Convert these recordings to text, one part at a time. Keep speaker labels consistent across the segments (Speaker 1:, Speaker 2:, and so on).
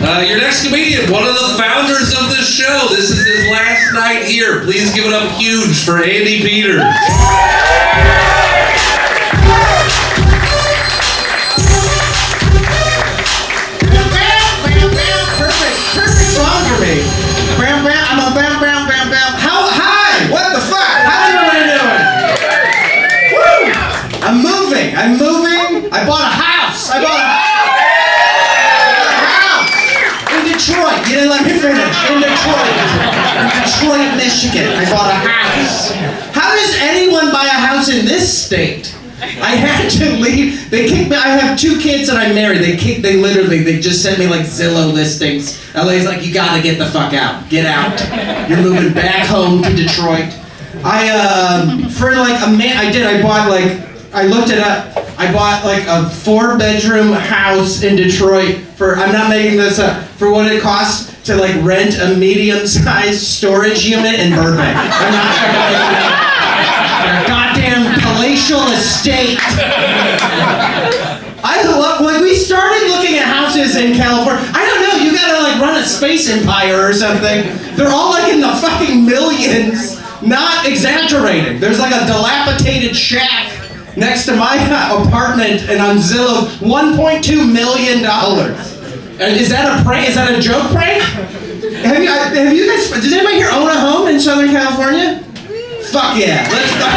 Speaker 1: Your next comedian, one of the founders of this show. This is his last night here. Please give it up huge for Andy Peters.
Speaker 2: Perfect song for me. Bam, bam, I'm a bam, bam, bam, bam. Hi! What the fuck? How's everybody doing? Woo! I'm moving. I bought a house. In Detroit. You didn't let me finish. In Detroit, Michigan. I bought a house. How does anyone buy a house in this state? I had to leave. They kicked me. I have 2 kids and I'm married. They just sent me like Zillow listings. LA's like, you gotta get the fuck out. Get out. You're moving back home to Detroit. I looked it up. I bought like a 4-bedroom house in Detroit for, I'm not making this up, for what it costs to like rent a medium-sized storage unit in Burbank. I'm not making that. Goddamn palatial estate. We started looking at houses in California. I don't know, you gotta like run a space empire or something. They're all like in the fucking millions, not exaggerating. There's like a dilapidated shack next to my apartment and on Zillow, $1.2 million. And is that a prank? Is that a joke prank? Have you guys, does anybody here own a home in Southern California? Fuck yeah. Let's go.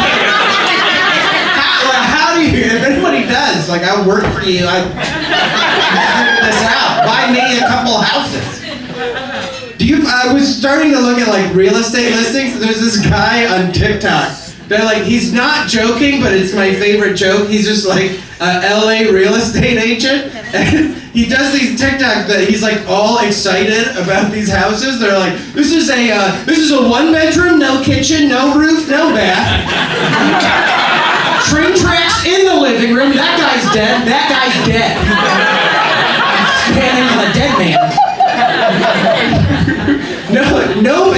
Speaker 2: How do you, if anybody does, like I'll work for you, I'll figure this out. Buy me a couple houses. I was starting to look at like real estate listings. There's this guy on TikTok. They're like, he's not joking, but it's my favorite joke. He's just like a LA real estate agent. And he does these TikToks that he's like all excited about these houses. They're like, this is a 1-bedroom, no kitchen, no roof, no bath. Train tracks in the living room. That guy's dead. That guy's dead. Standing on a dead man. No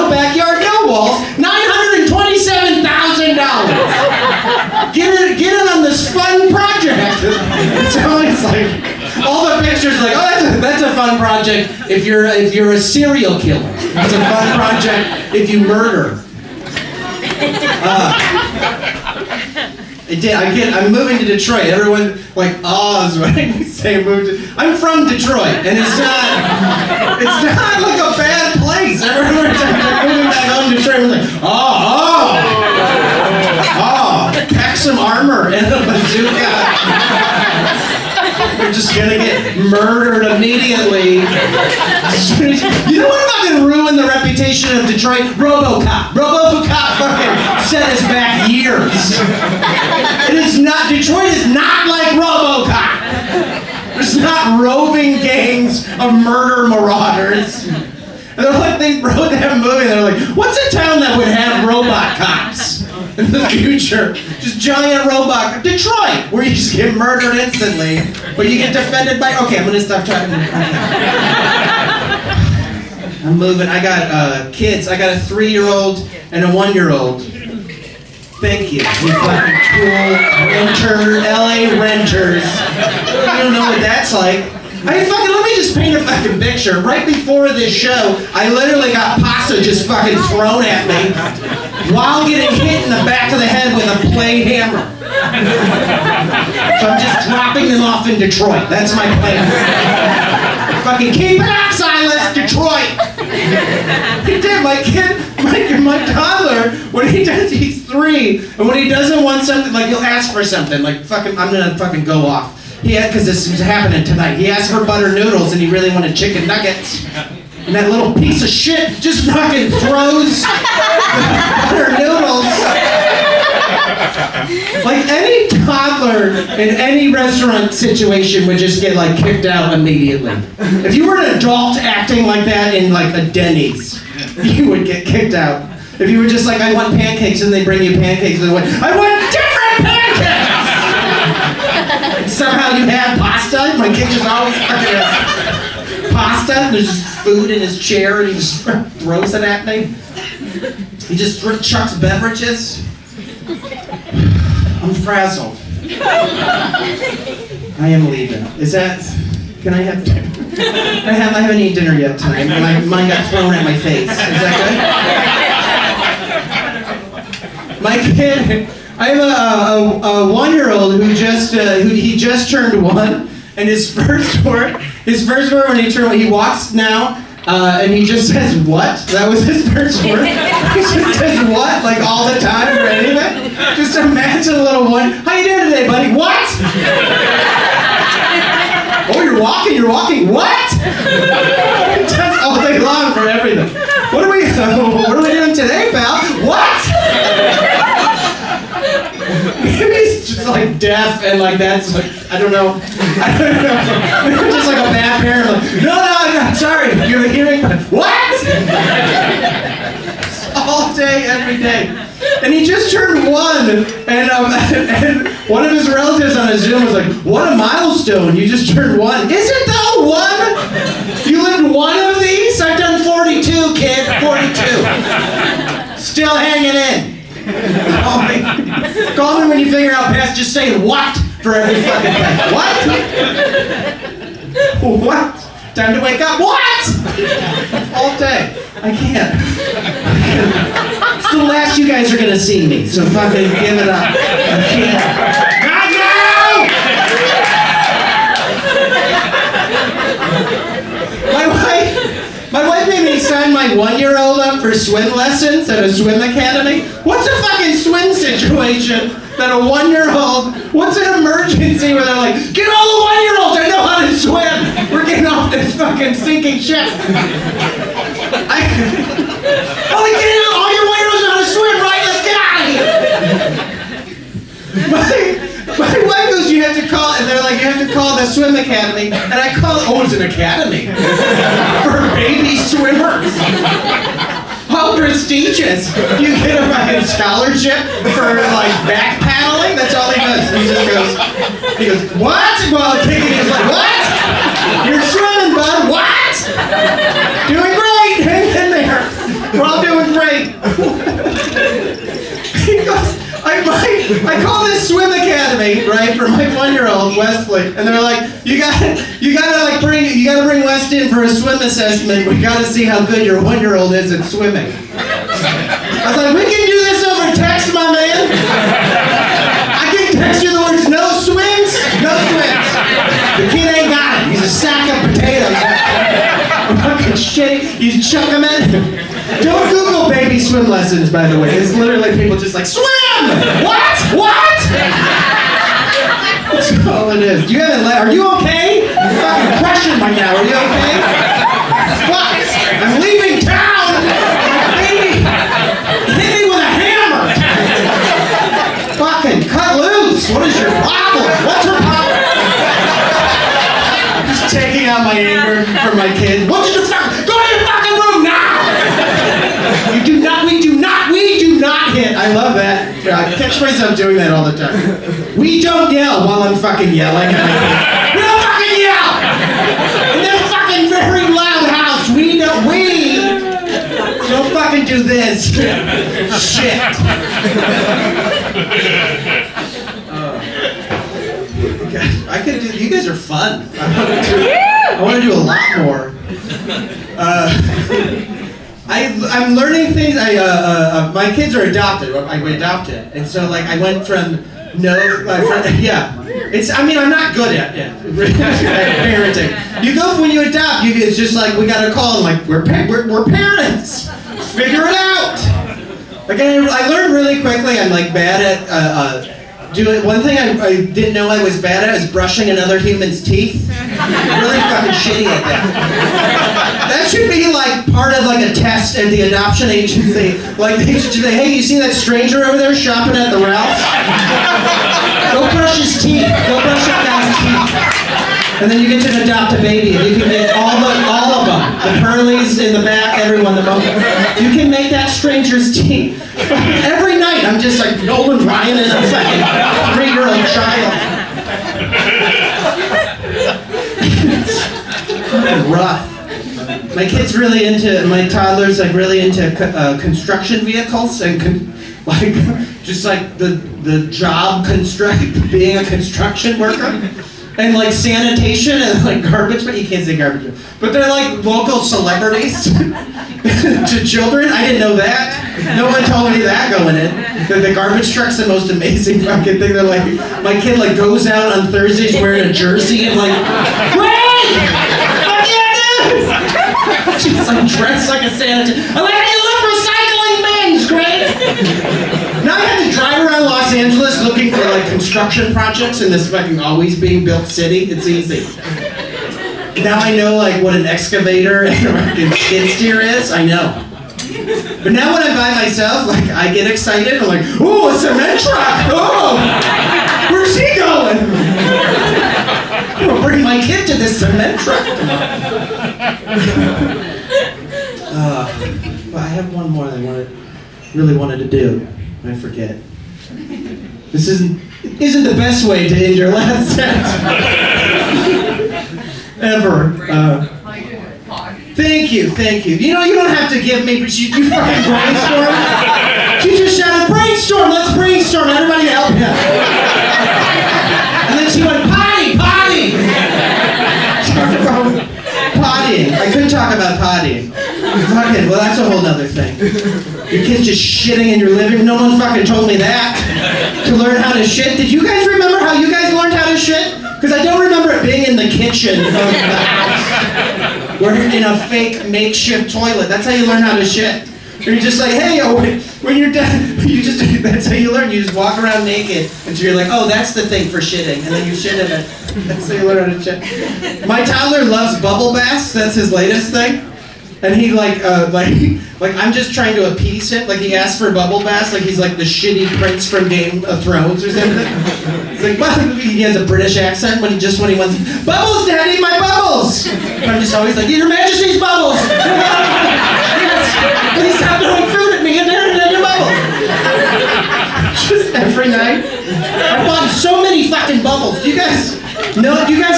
Speaker 2: backyard, no walls. $927,000. Get in on this fun project. So it's like all the pictures like, oh, that's a fun project if you're a serial killer. It's a fun project if you murder. I'm moving to Detroit. Everyone like ahs when I say move to. I'm from Detroit, and it's not like a bad place. Everyone's like moving back home to Detroit. Like pack some armor and a bazooka. We're just gonna get murdered immediately. You know what fucking ruined the reputation of Detroit? RoboCop. RoboCop fucking set us back years. Detroit is not like RoboCop. There's not roving gangs of murder marauders. And they're like, they wrote that movie, they're like, what's a town that would have robot cops in the future? Just giant robot, Detroit, where you just get murdered instantly, but you get defended by, okay, I'm gonna stop talking. I'm moving, I got kids, I got a 3-year-old and a 1-year-old. Thank you. You fucking cool LA renters. You don't know what that's like. Let me just paint a fucking picture. Right before this show, I literally got pasta just fucking thrown at me while getting hit in the back of the head with a play hammer. So I'm just dropping them off in Detroit. That's my plan. Fucking keep it up, Silas, Detroit. He did, my kid, my toddler, when he does, he's 3, and when he doesn't want something, like he'll ask for something, like fucking, I'm gonna fucking go off. Because this was happening tonight. He asked for butter noodles and he really wanted chicken nuggets. And that little piece of shit just fucking throws butter noodles. Like any toddler in any restaurant situation would just get like kicked out immediately. If you were an adult acting like that in like a Denny's, you would get kicked out. If you were just like, I want pancakes, and they bring you pancakes, and they went, I want different pancakes! Somehow you had pasta. My kid just always fucking has pasta. There's just food in his chair and he just throws it at me. He just chucks beverages. I'm frazzled. I am leaving. Is that... Can I have... I haven't eaten dinner yet tonight. Mine got thrown at my face. Is that good? My kid, I have a 1-year-old who just turned 1, and his first word when he turned 1, he walks now, and he just says what? That was his first word. He just says what, like all the time or anything. Just imagine a little one. How you doing today, buddy? What? Oh, you're walking. What? Just all day long for everything. What are we doing today, pal? What? Maybe he's just like deaf and like that's like, I don't know. Just like a bad parent. Like, no, I'm sorry. You're hearing what? All day, every day. And he just turned 1, and one of his relatives on his Zoom was like, what a milestone, you just turned 1. Is it though, 1? You lived 1 of these? I've done 42, kid, 42. Still hanging in. Call me when you figure out past just saying what for every fucking thing. What? What? Time to wake up. What? All day. I can't. It's the last you guys are gonna see me, so fucking give it up. I can't. My wife made me sign my 1-year-old up for swim lessons at a swim academy. What's a fucking swim situation that a 1-year-old, what's an emergency where they're like, get all the 1-year-olds, I know how to swim. We're getting off this fucking sinking ship. All your 1-year-olds know how to swim, right? Let's get out of here. My wife goes, you have to call, and they're like, you have to call the swim academy. And I call, it's an academy for baby swimmers. How prestigious. You get a fucking scholarship for like back paddling? That's all he does. He goes, what? Well, kicking is like, what? You're swimming, bud. What? Doing great. Hang in there. We're all doing great. He goes, I call this swim academy, right, for my 1-year-old, Wesley, and they're like, you gotta bring West in for a swim assessment. We gotta see how good your 1-year-old is at swimming. I was like, we can do this over text, my man. I can text you the words, no swims, no swims. The kid ain't got it. He's a sack of potatoes. Fucking shit. You chuck him in. Don't Google baby swim lessons, by the way. It's literally people just like, swim! What? What? That's all it is. Are you okay? I'm fucking crushing right now. Are you okay? What? I'm leaving town! My baby hit me with a hammer! Fucking cut loose! What is your problem? What's her problem? Just taking out my anger from my kids. What did you fucking... Go to your fucking room now! We do not hit. I love that. Catch myself doing that all the time. We don't yell while I'm fucking yelling at my kids. We don't fucking yell! In this fucking very loud house, we don't fucking do this. Shit. I could do, you guys are fun. I want to do a lot more. I'm learning things. My kids are adopted. We adopted, and so like I went from I'm not good at it. Parenting. You go when you adopt. It's just like we got a call and like we're parents. Figure it out. Like I learned really quickly. I'm like bad at doing. One thing I didn't know I was bad at is brushing another human's teeth. I'm really fucking shitty at that. That should be like part of like a test at the adoption agency. Like they should say, hey, you see that stranger over there shopping at the Ralph's? Go brush his teeth. Go brush that guy's teeth. And then you get to adopt a baby, and you can get all of them. The Pearlies in the back, everyone. You can make that stranger's teeth. Every night, I'm just like Nolan Ryan and a fucking 3-year-old child. Rough. My kid's really into, my toddler's like really into construction vehicles and just like the job being a construction worker. and like sanitation and like garbage, but you can't say garbage. But they're like local celebrities to children. I didn't know that. No one told me that going in. The garbage truck's the most amazing fucking thing. They're like, my kid like goes out on Thursdays wearing a jersey and like, Greg! What do you do? She's like dressed like a sanitation. I'm like, how you look recycling bins, Greg? Now I have to drive around Los Angeles looking for like construction projects in this fucking always being built city. It's easy. Now I know like what an excavator and a fucking skid steer is. I know. But now when I'm by myself, like I get excited. I'm like, oh, a cement truck. Oh, where's he going? I'm gonna bring my kid to this cement truck. Well, I have one more that I really wanted to do. I forget. This isn't the best way to end your last set. Ever. Thank you. You know, you don't have to give me, but you fucking brainstorm. She just shouted, brainstorm, let's brainstorm, everybody help him. And then she went, potty. Talk about pottying. I couldn't talk about pottying. Fucking, well, that's a whole nother thing. Your kid's just shitting in your living room. No one fucking told me that. To learn how to shit. Did you guys remember how you guys learned how to shit? Because I don't remember it being in the kitchen of the house. We're in a fake makeshift toilet. That's how you learn how to shit. Or you're just like, hey, when you're done, that's how you learn. You just walk around naked until you're like, oh, that's the thing for shitting. And then you shit in it. That's how you learn how to shit. My toddler loves bubble baths. That's his latest thing. And he like I'm just trying to appease him. Like he asks for bubble baths, like he's like the shitty prince from Game of Thrones or something. It's like, well, he has a British accent when he wants bubbles, Daddy, my bubbles. And I'm just always like, Your Majesty's bubbles. Yes, please stop throwing fruit at me and your bubbles. Just every night. I bought so many fucking bubbles. Do you guys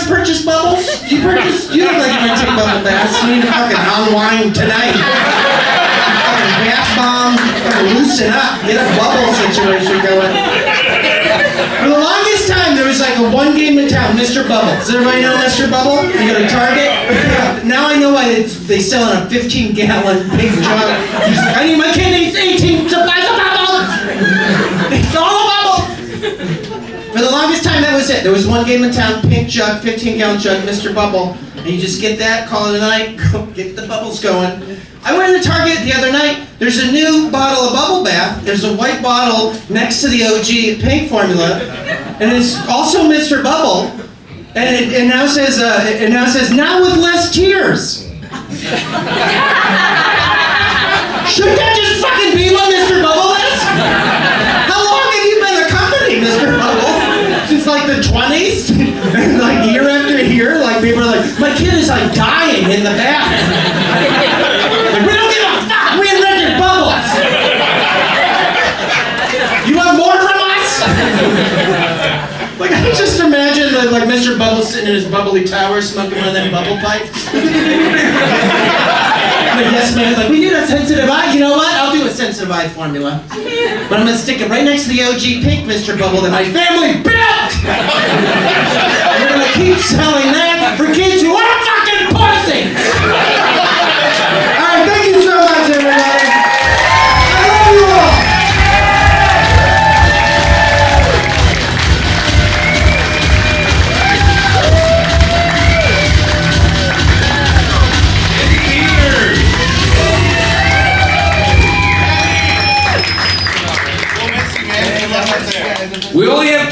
Speaker 2: purchase bubbles? You look like you might take bubble baths. You need to fucking unwind tonight. Fucking bath bomb. Fucking loosen up. Get a bubble situation going. For the longest time, there was like a one game in town, Mr. Bubble. Does everybody know Mr. Bubble? You go to Target. Now I know why they sell in a 15-gallon big jug. I need my kid needs 18 supplies of bubbles. It's all a bubble. For the longest time, that was it. There was one game in town, pink jug, 15-gallon jug, Mr. Bubble. And you just get that, call it a night, go get the bubbles going. I went to Target the other night. There's a new bottle of bubble bath. There's a white bottle next to the OG pink formula. And it's also Mr. Bubble. And it now says, now with less tears. Shouldn't that just fucking be what Mr. Bubble is? How long have you been a company, Mr. Bubble? Since like the 20s? And like year after year, like people are like, my kid is like dying in the bath. Like, we don't give a fuck, we invented bubbles. You want more from us? Like I just imagine like Mr. Bubble sitting in his bubbly tower smoking one of them bubble pipes. The yes man's like, we need a sensitive eye. You know what? I'll do a sensitive eye formula. But I'm gonna stick it right next to the OG pink Mr. Bubble that my family built! We're gonna keep selling that for kids who are fucking pussies! Alright, thank you so much, everybody! I love you all!
Speaker 1: We only have